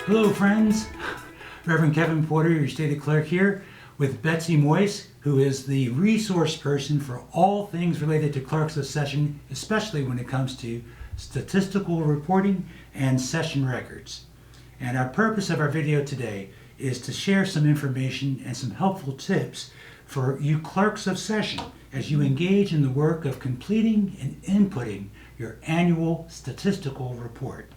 Hello friends, Reverend Kevin Porter, your Stated Clerk here with Betsi Moise, who is the resource person for all things related to clerks of session, especially when it comes to statistical reporting and session records. And our purpose of our video today is to share some information and some helpful tips for you clerks of session as you engage in the work of completing and inputting your annual statistical report.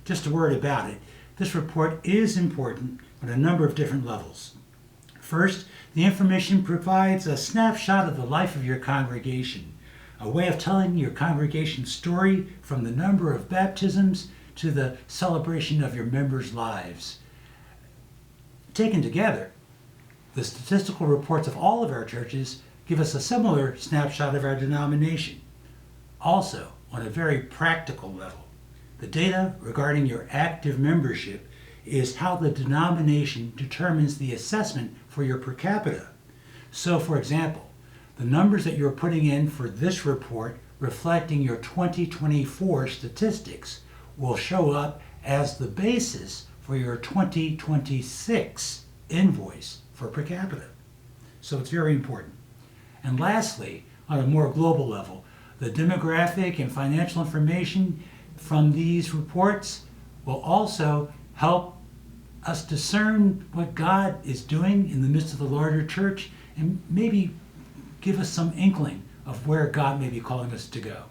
Just a word about it. This report is important on a number of different levels. First, the information provides a snapshot of the life of your congregation, a way of telling your congregation's story from the number of baptisms to the celebration of your members' lives. Taken together, the statistical reports of all of our churches give us a similar snapshot of our denomination. Also, on a very practical level, the data regarding your active membership is how the denomination determines the assessment for your per capita. So, for example, the numbers that you're putting in for this report reflecting your 2024 statistics will show up as the basis for your 2026 invoice for per capita. So it's very important. And lastly, on a more global level, the demographic and financial information from these reports will also help us discern what God is doing in the midst of the larger church and maybe give us some inkling of where God may be calling us to go.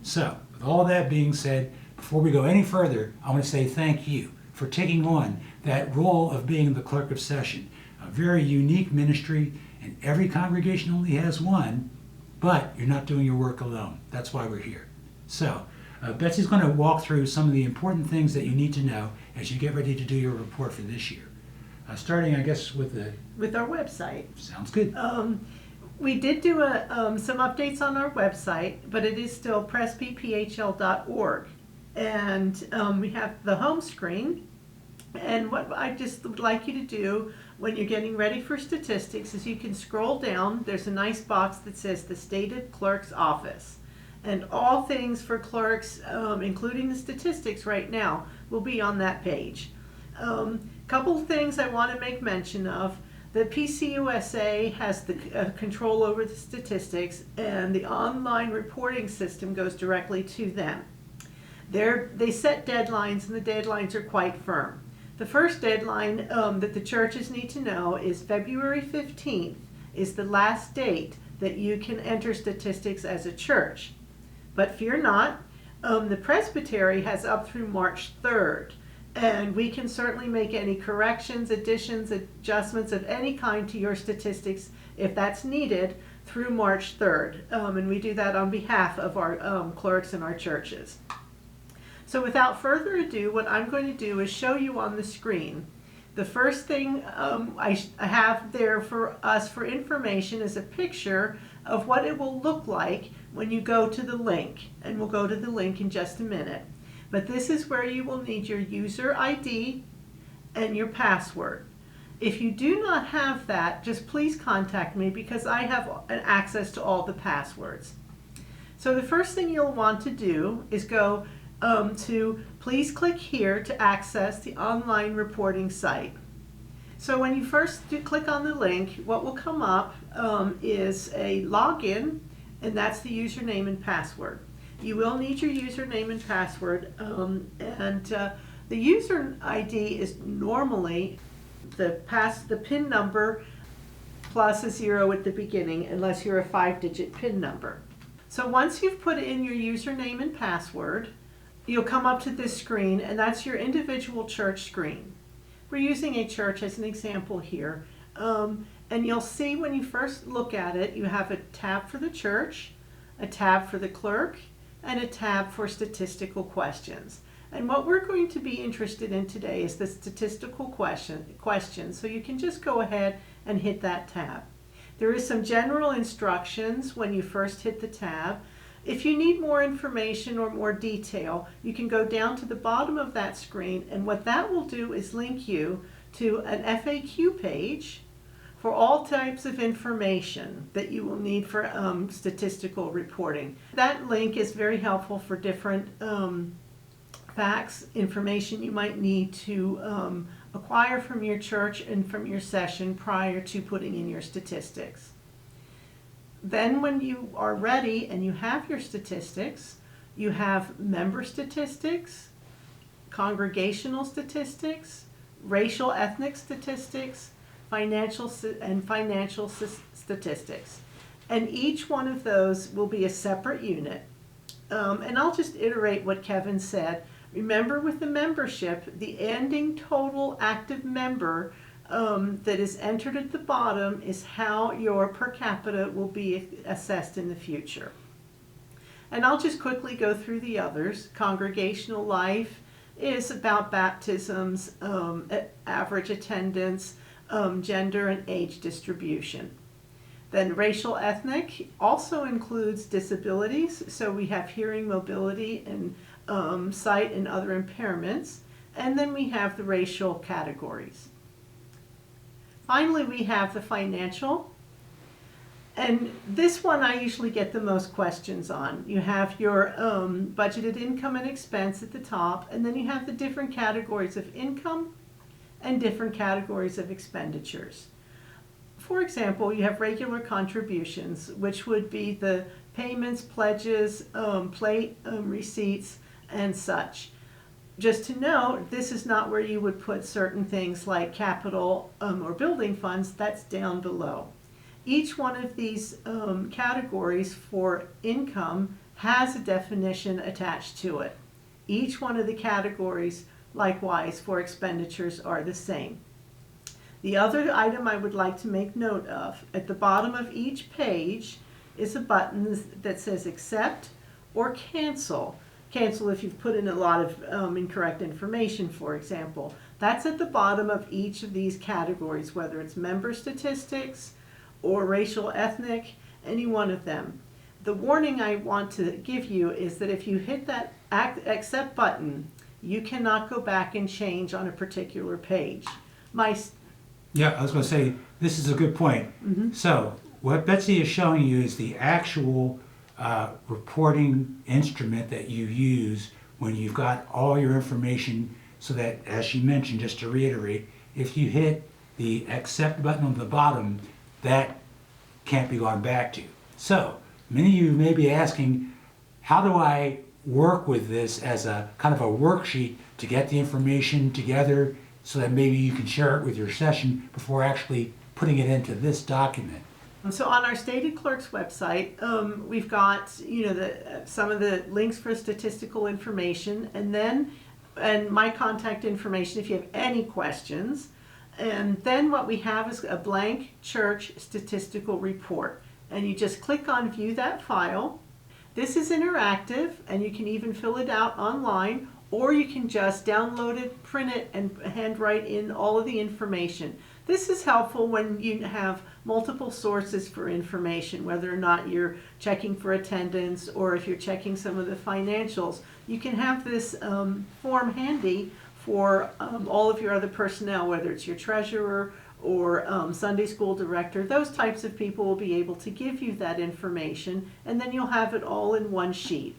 So, with all that being said, before we go any further, I want to say thank you for taking on that role of being the clerk of session, a very unique ministry, and every congregation only has one, but you're not doing your work alone. That's why we're here. So, Betsy's going to walk through some of the important things that you need to know as you get ready to do your report for this year. Starting, I guess, with our website. Sounds good. We did do some updates on our website, but it is still presbyphl.org. And we have the home screen. And what I just would like you to do when you're getting ready for statistics is you can scroll down. There's a nice box that says the Stated Clerk's Office. And all things for clerks, including the statistics right now, will be on that page. Couple of things I want to make mention of. The PCUSA has the control over the statistics, and the online reporting system goes directly to them. They set deadlines, and the deadlines are quite firm. The first deadline that the churches need to know is February 15th is the last date that you can enter statistics as a church. But fear not, the Presbytery has up through March 3rd, and we can certainly make any corrections, additions, adjustments of any kind to your statistics if that's needed through March 3rd, and we do that on behalf of our clerks and our churches. So without further ado, what I'm going to do is show you on the screen. The first thing I have there for us for information is a picture of what it will look like when you go to the link, and we'll go to the link in just a minute. But this is where you will need your user ID and your password. If you do not have that, just please contact me because I have access to all the passwords. So the first thing you'll want to do is go please click here to access the online reporting site. So when you first click on the link, what will come up is a login, and that's the username and password. You will need your username and password, and the user ID is normally the PIN number plus a 0 at the beginning, unless you're a 5-digit PIN number. So once you've put in your username and password, you'll come up to this screen, and that's your individual church screen. We're using a church as an example here. And you'll see when you first look at it, you have a tab for the church, a tab for the clerk, and a tab for statistical questions. And what we're going to be interested in today is the statistical question. So you can just go ahead and hit that tab. There is some general instructions when you first hit the tab. If you need more information or more detail, you can go down to the bottom of that screen, and what that will do is link you to an FAQ page for all types of information that you will need for statistical reporting. That link is very helpful for different facts, information you might need to acquire from your church and from your session prior to putting in your statistics. Then when you are ready and you have your statistics, you have member statistics, congregational statistics, racial ethnic statistics, financial statistics. And each one of those will be a separate unit. And I'll just iterate what Kevin said. Remember, with the membership, the ending total active member that is entered at the bottom is how your per capita will be assessed in the future. And I'll just quickly go through the others. Congregational life is about baptisms, average attendance, gender and age distribution. Then racial ethnic also includes disabilities, so we have hearing, mobility, and sight and other impairments. And then we have the racial categories. Finally, we have the financial. And this one I usually get the most questions on. You have your budgeted income and expense at the top, and then you have the different categories of income and different categories of expenditures. For example, you have regular contributions, which would be the payments, pledges, plate receipts, and such. Just to note, this is not where you would put certain things like capital or building funds. That's down below. Each one of these categories for income has a definition attached to it. Each one of the categories, likewise, for expenditures are the same. The other item I would like to make note of, at the bottom of each page is a button that says accept or cancel. Cancel if you've put in a lot of incorrect information, for example. That's at the bottom of each of these categories, whether it's member statistics or racial ethnic, any one of them. The warning I want to give you is that if you hit that accept button, you cannot go back and change on a particular page. Yeah, I was going to say, this is a good point. Mm-hmm. So, what Betsi is showing you is the actual reporting instrument that you use when you've got all your information, so that, as she mentioned, just to reiterate, if you hit the accept button on the bottom, that can't be gone back to. So, many of you may be asking, how do I work with this as a kind of a worksheet to get the information together so that maybe you can share it with your session before actually putting it into this document? So on our Stated Clerks website, we've got some of the links for statistical information, and my contact information if you have any questions. And then what we have is a blank church statistical report, and you just click on view that file. This is interactive, and you can even fill it out online, or you can just download it, print it, and handwrite in all of the information. This is helpful when you have multiple sources for information, whether or not you're checking for attendance or if you're checking some of the financials. You can have this form handy for all of your other personnel, whether it's your treasurer or Sunday school director. Those types of people will be able to give you that information, and then you'll have it all in one sheet.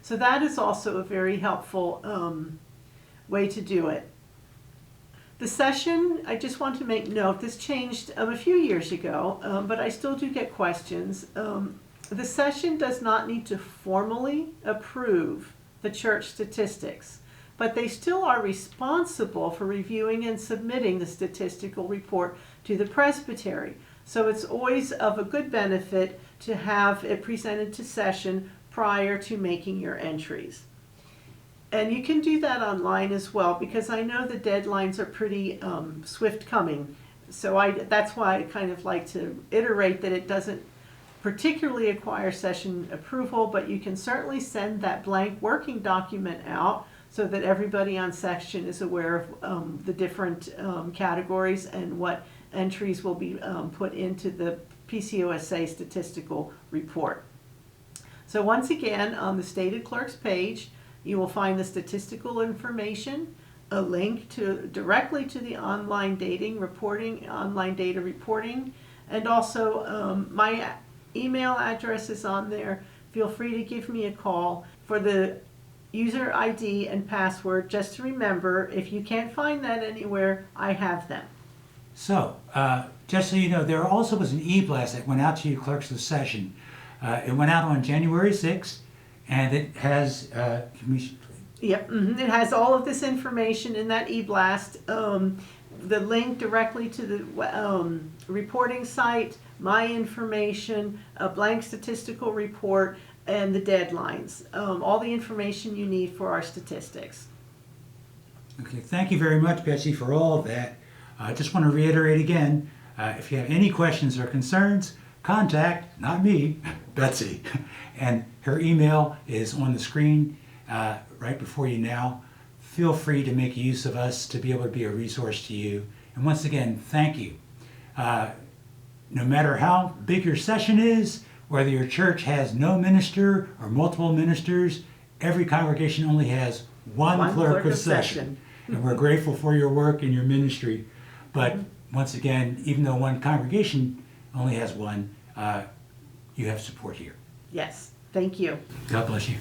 So that is also a very helpful way to do it. The session, I just want to make note, this changed a few years ago, but I still do get questions. The session does not need to formally approve the church statistics, but they still are responsible for reviewing and submitting the statistical report to the presbytery. So it's always of a good benefit to have it presented to session prior to making your entries. And you can do that online as well, because I know the deadlines are pretty swift coming. So that's why I kind of like to iterate that it doesn't particularly acquire session approval, but you can certainly send that blank working document out so that everybody on section is aware of the different categories and what entries will be put into the PCUSA statistical report. So once again, on the Stated Clerks page, you will find the statistical information, a link directly to the online data reporting, and also my email address is on there. Feel free to give me a call. For the user ID and password, just to remember. If you can't find that anywhere, I have them. So, just so you know, there also was an e-blast that went out to you clerks of the session. It went out on January 6th, and it has, Yep, it has all of this information in that e-blast. The link directly to the reporting site, my information, a blank statistical report, and the deadlines. All the information you need for our statistics. okay, thank you very much, Betsy, for all of that. I just want to reiterate again, if you have any questions or concerns, contact, not me, Betsy. And her email is on the screen right before you now. Feel free to make use of us to be able to be a resource to you. And once again, thank you. No matter how big your session is, whether your church has no minister or multiple ministers, every congregation only has one clerk of session. And we're grateful for your work and your ministry. But once again, even though one congregation only has one, you have support here. Yes, thank you. God bless you.